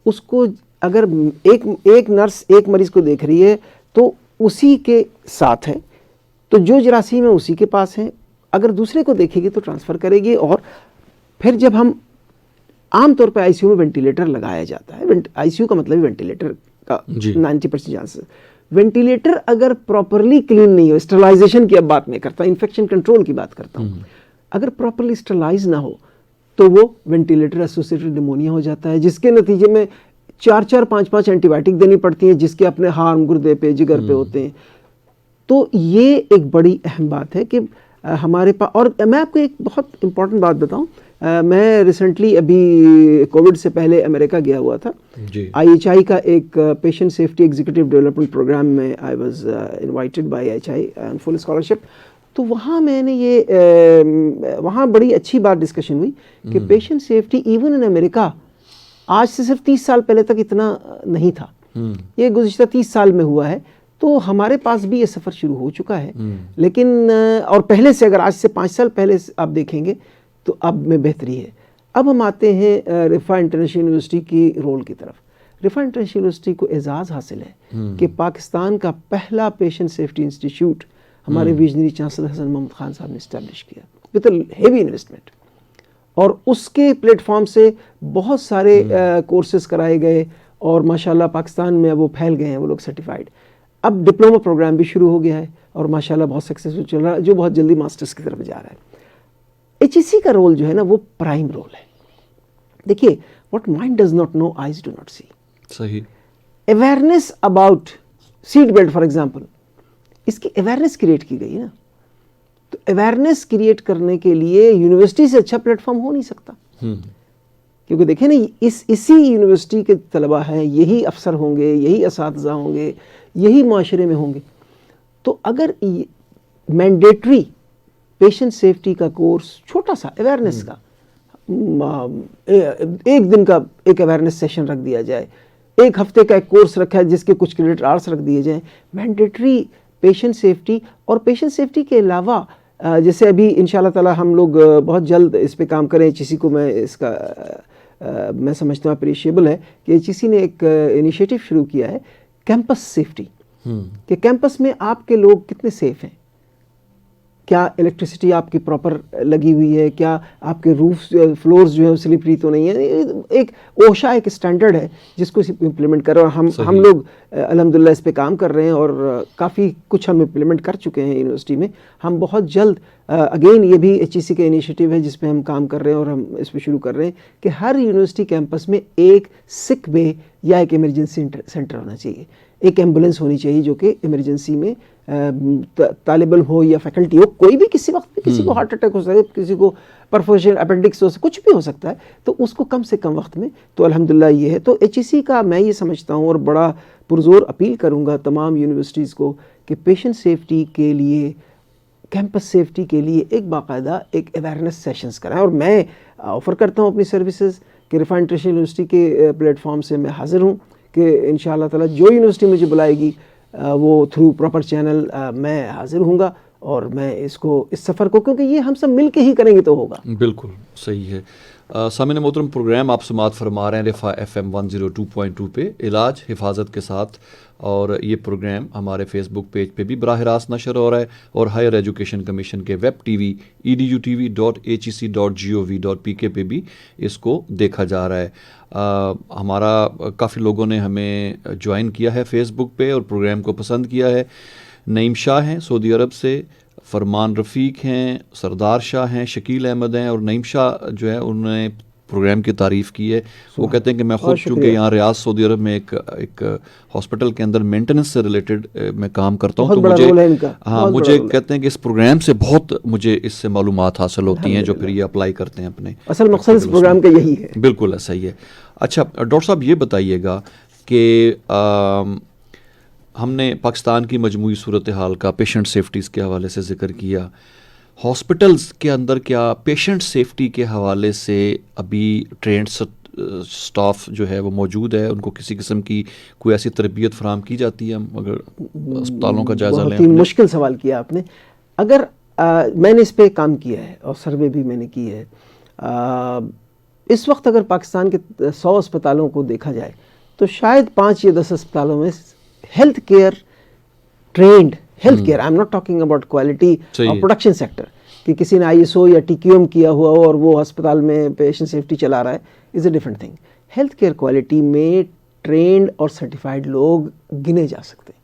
اس کو اگر ایک نرس ایک مریض کو دیکھ رہی ہے تو اسی کے ساتھ ہے, تو جو جراثیم ہے اسی کے پاس ہیں. اگر دوسرے کو دیکھے گی تو ٹرانسفر کرے گی. اور پھر جب ہم عام طور پہ ICU میں وینٹیلیٹر لگایا جاتا ہے, ICU کا مطلب وینٹیلیٹر کا 90% چانسز. وینٹیلیٹر اگر پراپرلی کلین نہیں ہو, اسٹرلائزیشن کی اب بات میں کرتا ہوں, انفیکشن کنٹرول کی بات کرتا ہوں, اگر پراپرلی اسٹرلائز نہ ہو تو وہ وینٹیلیٹر ایسوسیٹڈ نمونیا ہو جاتا ہے, جس کے نتیجے میں 4-5 اینٹی بائیوٹک دینی پڑتی ہیں, جس کے اپنے ہارم گردے پہ جگر پہ ہوتے ہیں. تو یہ ایک بڑی اہم بات ہے کہ ہمارے پاس. اور میں آپ کو ایک بہت امپورٹنٹ بات بتاؤں, میں ریسنٹلی ابھی کووڈ سے پہلے امریکہ گیا ہوا تھا. IHI کا ایک patient safety executive development programme میں I was invited by IHI on full scholarship. تو وہاں میں نے وہاں بڑی اچھی بات ڈسکشن ہوئی کہ پیشنٹ سیفٹی ایون ان امریکہ آج سے صرف 30 سال پہلے تک اتنا نہیں تھا. یہ گزشتہ 30 سال میں ہوا ہے. تو ہمارے پاس بھی یہ سفر شروع ہو چکا ہے. لیکن اور پہلے سے اگر آج سے 5 سال پہلے آپ دیکھیں گے تو اب میں بہتری ہے. اب ہم آتے ہیں رفا انٹرنیشنل یونیورسٹی کی رول کی طرف. رفا انٹرنیشنل یونیورسٹی کو اعزاز حاصل ہے کہ پاکستان کا پہلا پیشنٹ سیفٹی انسٹیٹیوٹ ہمارے ویژنری چانسلر حسن محمد خان صاحب نے اسٹیبلش کیا وتھ ہیوی انویسٹمنٹ. اور اس کے پلیٹ فارم سے بہت سارے کورسز کرائے گئے اور ماشاءاللہ پاکستان میں اب وہ پھیل گئے ہیں وہ لوگ سرٹیفائڈ. اب ڈپلوما پروگرام بھی شروع ہو گیا ہے اور ماشاءاللہ بہت سکسیسفل چل رہا ہے, جو بہت جلدی ماسٹرز کی طرف جا رہا ہے. HEC کا رول جو ہے نا وہ پرائم رول ہے. دیکھیے, what mind does not know, eyes do not see. صحیح. Awareness about seat belt for example, اس کی اویئرنیس کریٹ کی گئی نا. تو اویئرنیس کریٹ کرنے کے لیے یونیورسٹی سے اچھا پلیٹ فارم ہو نہیں سکتا. کیونکہ دیکھیں نا, اسی یونیورسٹی کے طلبہ ہیں, یہی افسر ہوں گے, یہی اساتذہ ہوں گے, یہی معاشرے میں ہوں گے. تو اگر مینڈیٹری پیشنٹ سیفٹی کا کورس چھوٹا سا اویئرنیس کا ایک دن کا ایک اویئرنیس سیشن رکھ دیا جائے, ایک ہفتے کا ایک کورس رکھا ہے جس کے کچھ کریڈٹ آورس رکھ دیے جائیں, مینڈیٹری پیشنٹ سیفٹی. اور پیشنٹ سیفٹی کے علاوہ جیسے ابھی انشاءاللہ تعالی ہم لوگ بہت جلد اس پہ کام کریں, HEC کو میں اس کا میں سمجھتا ہوں اپریشیبل ہے کہ HEC نے ایک انیشیٹو شروع کیا ہے کیمپس سیفٹی, کہ کیمپس میں آپ کے لوگ کتنے سیف ہیں, کیا الیکٹریسٹی آپ کی پراپر لگی ہوئی ہے, کیا آپ کے روف فلورز جو ہے سلپری تو نہیں ہے. ایک اوشا ایک اسٹینڈرڈ ہے جس کو امپلیمنٹ کر رہے ہیں, اور ہم لوگ الحمدللہ اس پہ کام کر رہے ہیں اور کافی کچھ ہم امپلیمنٹ کر چکے ہیں یونیورسٹی میں. ہم بہت جلد اگین یہ بھی HEC کا انیشیٹو ہے جس پہ ہم کام کر رہے ہیں اور ہم اس پہ شروع کر رہے ہیں کہ ہر یونیورسٹی کیمپس میں ایک سک بے یا ایک ایمرجنسی سینٹر ہونا چاہیے, ایک ایمبولینس ہونی چاہیے جو کہ ایمرجنسی میں طالب علم ہو یا فیکلٹی ہو, کوئی بھی کسی وقت بھی کسی کو ہارٹ اٹیک ہو سکتا ہے, کسی کو پرفوریشن اپینڈکس ہو سکتا ہے, کچھ بھی ہو سکتا ہے, تو اس کو کم سے کم وقت میں. تو الحمدللہ یہ ہے. تو HEC کا میں یہ سمجھتا ہوں اور بڑا پرزور اپیل کروں گا تمام یونیورسٹیز کو کہ پیشنٹ سیفٹی کے لیے, کیمپس سیفٹی کے لیے ایک باقاعدہ ایک اویئرنیس سیشنز کرائیں. اور میں آفر کرتا ہوں اپنی سروسز کہ رفا انٹرنیشنل یونیورسٹی کے پلیٹ فارم سے میں حاضر ہوں کہ انشاءاللہ تعالی جو یونیورسٹی مجھے بلائے گی وہ تھرو پراپر چینل میں حاضر ہوں گا, اور میں اس سفر کو, کیونکہ یہ ہم سب مل کے ہی کریں گے تو ہوگا. بالکل صحیح ہے. سامعین محترم, پروگرام آپ سماعت فرما رہے ہیں رفا FM 102.2 پہ علاج حفاظت کے ساتھ, اور یہ پروگرام ہمارے فیس بک پیج پہ بھی براہ راست نشر ہو رہا ہے, اور ہائر ایجوکیشن کمیشن کے ویب TV edutv.hec.gov.pk پہ بھی اس کو دیکھا جا رہا ہے. ہمارا کافی لوگوں نے ہمیں جوائن کیا ہے فیس بک پہ اور پروگرام کو پسند کیا ہے. نعیم شاہ ہیں سعودی عرب سے, فرمان رفیق ہیں, سردار شاہ ہیں, شکیل احمد ہیں, اور نعیم شاہ جو ہے انہوں نے پروگرام کی تعریف کی ہے. وہ کہتے ہیں کہ میں خود چونکہ یہاں ریاض سعودی عرب میں ایک ہاسپٹل کے اندر مینٹیننس سے ریلیٹڈ میں کام کرتا ہوں, تو مجھے کہتے ہیں کہ اس پروگرام سے بہت مجھے اس سے معلومات حاصل ہوتی ہیں جو پھر یہ اپلائی کرتے ہیں اپنے. اصل مقصد اس پروگرام کا یہی ہے. بالکل صحیح ہے. اچھا ڈاکٹر صاحب, یہ بتائیے گا کہ ہم نے پاکستان کی مجموعی صورتحال کا پیشنٹ سیفٹیز کے حوالے سے ذکر کیا. ہاسپٹلز کے اندر کیا پیشنٹ سیفٹی کے حوالے سے ابھی ٹرینڈ سٹاف جو ہے وہ موجود ہے, ان کو کسی قسم کی کوئی ایسی تربیت فراہم کی جاتی ہے؟ اگر اسپتالوں کا جائزہ لیں. بہت ہی مشکل سوال کیا آپ نے. اگر میں نے اس پہ کام کیا ہے اور سروے بھی میں نے کی ہے. اس وقت اگر پاکستان کے 100 اسپتالوں کو دیکھا جائے تو شاید 5 یا 10 اسپتالوں میں health care trained health care, I am not talking about quality اور پروڈکشن سیکٹر, کہ کسی نے ISO یا TQM کیا ہوا ہو اور وہ ہسپتال میں پیشنٹ سیفٹی چلا رہا ہے, is a different thing. Health care quality میں ٹرینڈ اور سرٹیفائڈ لوگ گنے جا سکتے ہیں.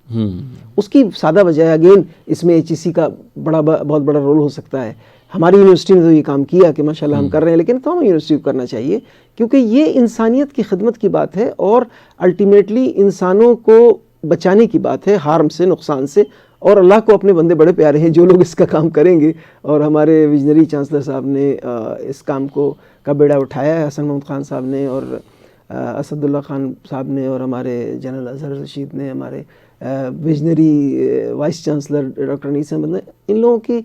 اس کی سادہ وجہ ہے, اگین اس میں HEC کا بہت بڑا رول ہو سکتا ہے. ہماری یونیورسٹی نے تو یہ کام کیا کہ ماشاءاللہ ہم کر رہے ہیں, لیکن تمام یونیورسٹی کو کرنا چاہیے, کیونکہ یہ انسانیت کی خدمت کی بات ہے اور الٹیمیٹلی انسانوں کو بچانے کی بات ہے ہارم سے, نقصان سے. اور اللہ کو اپنے بندے بڑے پیارے ہیں جو لوگ اس کا کام کریں گے, اور ہمارے ویژنری چانسلر صاحب نے اس کام کا بیڑا اٹھایا ہے, حسن محمود خان صاحب نے اور اسد اللہ خان صاحب نے, اور ہمارے جنرل اظہر رشید نے, ہمارے ویژنری وائس چانسلر ڈاکٹر انیس احمد نے. ان لوگوں کی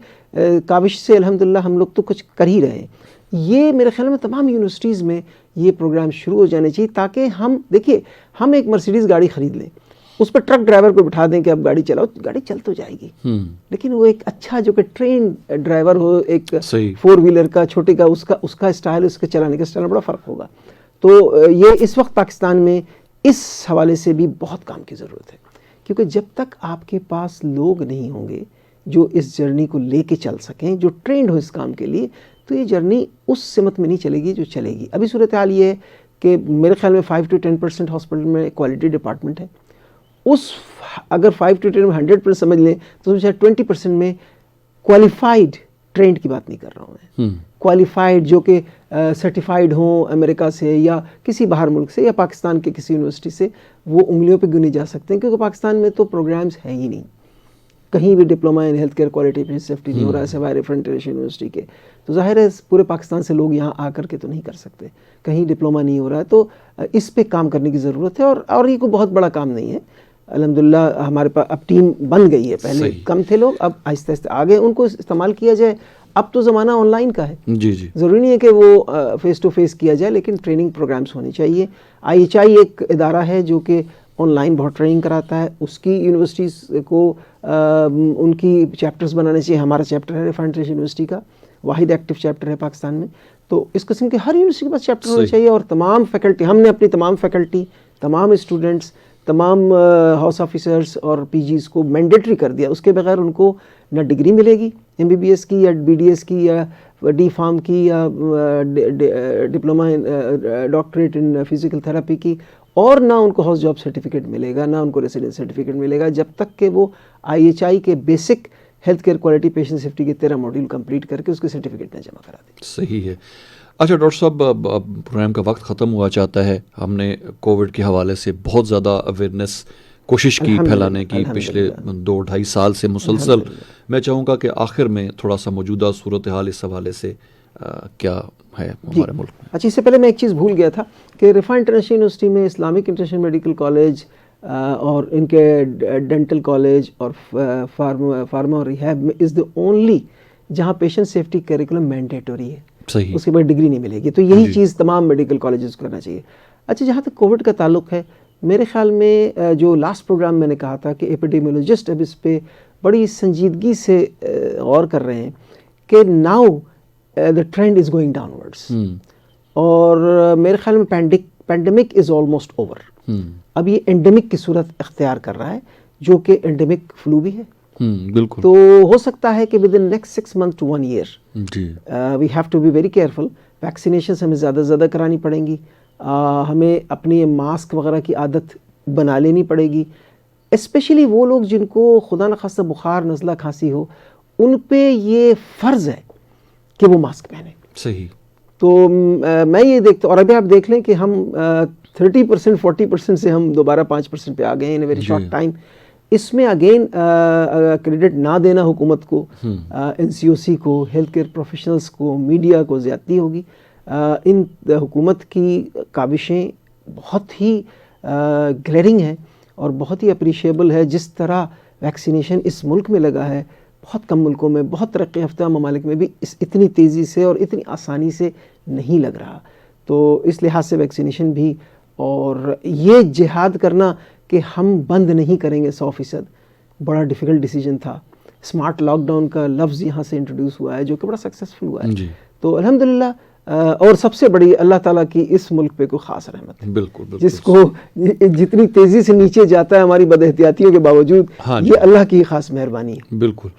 کاوش سے الحمدللہ ہم لوگ تو کچھ کر ہی رہے ہیں. یہ میرے خیال میں تمام یونیورسٹیز میں یہ پروگرام شروع ہو جانے چاہیے, تاکہ دیکھیے ہم ایک مرسیڈیز گاڑی خرید لیں, اس پہ ٹرک ڈرائیور کو بٹھا دیں کہ اب گاڑی چلاؤ, گاڑی چل تو جائے گی, لیکن وہ ایک اچھا جو کہ ٹرین ڈرائیور ہو, ایک 4 ویلر کا چھوٹے کا, اس کا اسٹائل, اس کے چلانے کا اسٹائل بڑا فرق ہوگا. تو یہ اس وقت پاکستان میں اس حوالے سے بھی بہت کام کی ضرورت ہے, کیونکہ جب تک آپ کے پاس لوگ نہیں ہوں گے جو اس جرنی کو لے کے چل سکیں, جو ٹرینڈ ہو اس کام کے لیے, تو یہ جرنی اس سمت میں نہیں چلے گی جو چلے گی. ابھی صورتحال یہ ہے کہ میرے خیال میں 5 to 10% ہاسپٹل میں کوالٹی ڈپارٹمنٹ ہے. اگر 5 to 10 میں 100% سمجھ لیں تو شاید 20% میں کوالیفائڈ ٹرینڈ کی بات نہیں کر رہا ہوں میں, کوالیفائڈ جو کہ سرٹیفائڈ ہوں امریکہ سے یا کسی باہر ملک سے یا پاکستان کے کسی یونیورسٹی سے, وہ انگلیوں پہ گنے جا سکتے ہیں, کیونکہ پاکستان میں تو پروگرامز ہیں ہی نہیں. کہیں بھی diploma in health care quality patient safety نہیں ہو رہا ہے سوائے رفا انٹرنیشنل یونیورسٹی کے. تو ظاہر ہے پورے پاکستان سے لوگ یہاں آ کر کے تو نہیں کر سکتے, کہیں ڈپلوما نہیں ہو رہا ہے. تو اس پہ کام کرنے کی ضرورت ہے, اور یہ کوئی بہت بڑا کام نہیں ہے. الحمدللہ ہمارے پاس اب ٹیم بن گئی ہے. پہلے کم تھے لوگ, اب آہستہ آہستہ آگے ان کو استعمال کیا جائے. اب تو زمانہ آن لائن کا ہے, جی جی, ضروری نہیں ہے کہ وہ فیس ٹو فیس کیا جائے, لیکن ٹریننگ پروگرامز ہونے چاہیے. IHI ایک ادارہ ہے جو کہ آن لائن بہت ٹریننگ کراتا ہے. اس کی یونیورسٹیز کو ان کی چیپٹرز بنانے چاہیے. ہمارا چیپٹر ہے ریفائنڈ ٹریڈیشن یونیورسٹی کا, واحد ایکٹیو چیپٹر ہے پاکستان میں. تو اس قسم کے ہر یونیورسٹی کے پاس چیپٹر ہونا چاہیے, اور تمام فیکلٹی, ہم نے اپنی تمام فیکلٹی, تمام اسٹوڈنٹس, تمام ہاؤس آفیسرس اور PGs کو مینڈیٹری کر دیا. اس کے بغیر ان کو نہ ڈگری ملے گی MBBS کی یا BDS کی یا ڈی فارم کی یا diploma doctorate in physical therapy کی, اور نہ ان کو ہاؤس جاب سرٹیفکیٹ ملے گا, نہ ان کو ریسیڈنس سرٹیفکیٹ ملے گا, جب تک کہ وہ IHI کے basic health care quality patient safety کے 13 ماڈیول کمپلیٹ کر کے اس کے سرٹیفکیٹ نہ جمع کرا دیں. صحیح ہے. اچھا ڈاکٹر صاحب, پروگرام کا وقت ختم ہوا چاہتا ہے. ہم نے کووڈ کے حوالے سے بہت زیادہ اویئرنیس کوشش کی پھیلانے کی پچھلے 2-2.5 سال سے مسلسل. میں چاہوں گا کہ آخر میں تھوڑا سا موجودہ صورتحال اس حوالے سے کیا ہے ہمارے ملک میں. اچھا, اس سے پہلے میں ایک چیز بھول گیا تھا کہ ریفائنڈ انٹرنیشنل یونیورسٹی میں اسلامک انٹرنیشنل میڈیکل کالج اور ان کے ڈینٹل کالج اور فارما اور ریہیب میں از دا اونلی جہاں پیشنٹ سیفٹی کریکولم مینڈیٹوری ہے. صحیح, اس کے بعد ڈگری نہیں ملے گی. تو یہی چیز تمام میڈیکل کالجز کو کرنا چاہیے. اچھا, جہاں تک کووڈ کا تعلق ہے, میرے خیال میں جو لاسٹ پروگرام میں نے کہا تھا کہ ایپیڈیمیولوجسٹ اب اس پہ بڑی سنجیدگی سے غور کر رہے ہیں کہ now the trend is going ڈاؤن ورڈس, اور میرے خیال میں پینڈیمک از آلموسٹ اوور. اب یہ اینڈیمک کی صورت اختیار کر رہا ہے, جو کہ اینڈیمک فلو بھی ہے. بالکل. تو ہو سکتا ہے کہ within next 6 months to 1 year we have to be very careful. Vaccinations ہمیں زیادہ سے زیادہ کرانی پڑیں گی, ہمیں اپنی ماسک وغیرہ کی عادت بنا لینی پڑے گی, اسپیشلی وہ لوگ جن کو خدا نخواستہ بخار نزلہ کھانسی ہو, ان پہ یہ فرض ہے کہ وہ ماسک پہنیں. صحیح. تو میں یہ دیکھتا ہوں, اور ابھی آپ دیکھ لیں کہ ہم 30% 40% سے ہم دوبارہ 5% پہ آ گئے ہیں ان اے ویری شارٹ ٹائم. اس میں اگین کریڈٹ نہ دینا حکومت کو, NCOC کو, ہیلتھ کیئر پروفیشنلز کو, میڈیا کو زیادتی ہوگی. ان حکومت کی کاوشیں بہت ہی گلیرنگ ہیں اور بہت ہی اپریشیبل ہے. جس طرح ویکسینیشن اس ملک میں لگا ہے, بہت کم ملکوں میں, بہت ترقی یافتہ ممالک میں بھی اتنی تیزی سے اور اتنی آسانی سے نہیں لگ رہا. تو اس لحاظ سے ویکسینیشن بھی, اور یہ جہاد کرنا کہ ہم بند نہیں کریں گے 100%, بڑا ڈیفیکلٹ ڈیسیجن تھا. اسمارٹ لاک ڈاؤن کا لفظ یہاں سے انٹروڈیوس ہوا ہے جو کہ بڑا سکسیسفل ہوا ہے. تو الحمدللہ, اور سب سے بڑی اللہ تعالیٰ کی اس ملک پہ کوئی خاص رحمت ہے. بالکل. جس کو جتنی تیزی سے نیچے جاتا ہے ہماری بد احتیاطیوں کے باوجود, یہ اللہ کی خاص مہربانی ہے. بالکل,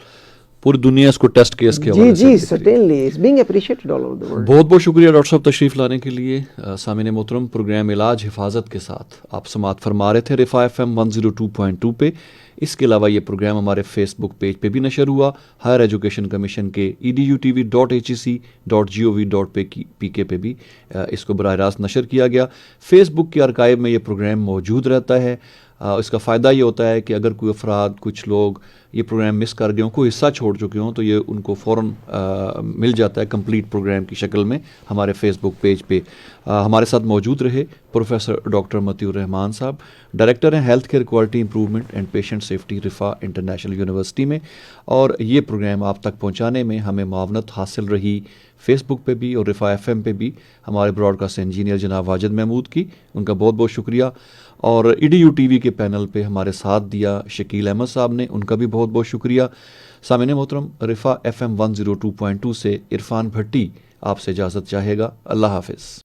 پوری دنیا اس کو ٹیسٹ کیس کے حوالے سے. جی certainly it's being appreciated all over the world. بہت بہت شکریہ ڈاکٹر صاحب تشریف لانے کے لیے. سامعین محترم, پروگرام علاج حفاظت کے ساتھ آپ سماعت فرما رہے تھے رفا FM 102.2 پہ. اس کے علاوہ یہ پروگرام ہمارے فیس بک پیج پہ بھی نشر ہوا, ہائر ایجوکیشن کمیشن کے edutv.hec.gov.pk پہ بھی اس کو براہ راست نشر کیا گیا. فیس بک کے آرکائیو میں یہ پروگرام موجود رہتا ہے. اس کا فائدہ یہ ہوتا ہے کہ اگر کوئی افراد, کچھ لوگ یہ پروگرام مس کر گئے ہوں, کوئی حصہ چھوڑ چکے ہوں, تو یہ ان کو فوراً مل جاتا ہے کمپلیٹ پروگرام کی شکل میں ہمارے فیس بک پیج پہ. ہمارے ساتھ موجود رہے پروفیسر ڈاکٹر مطیع الرحمان صاحب, ڈائریکٹر ہیں health care quality improvement and patient safety Riphah international university میں, اور یہ پروگرام آپ تک پہنچانے میں ہمیں معاونت حاصل رہی فیس بک پہ بھی اور رفا FM پہ بھی ہمارے براڈ کاسٹ انجینئر جناب واجد محمود کی. ان کا بہت بہت شکریہ. اور EDU-TV کے پینل پہ ہمارے ساتھ دیا شکیل احمد صاحب نے, ان کا بھی بہت بہت شکریہ. سامعین محترم, رفا FM 102.2 سے عرفان بھٹی آپ سے اجازت چاہے گا. اللہ حافظ.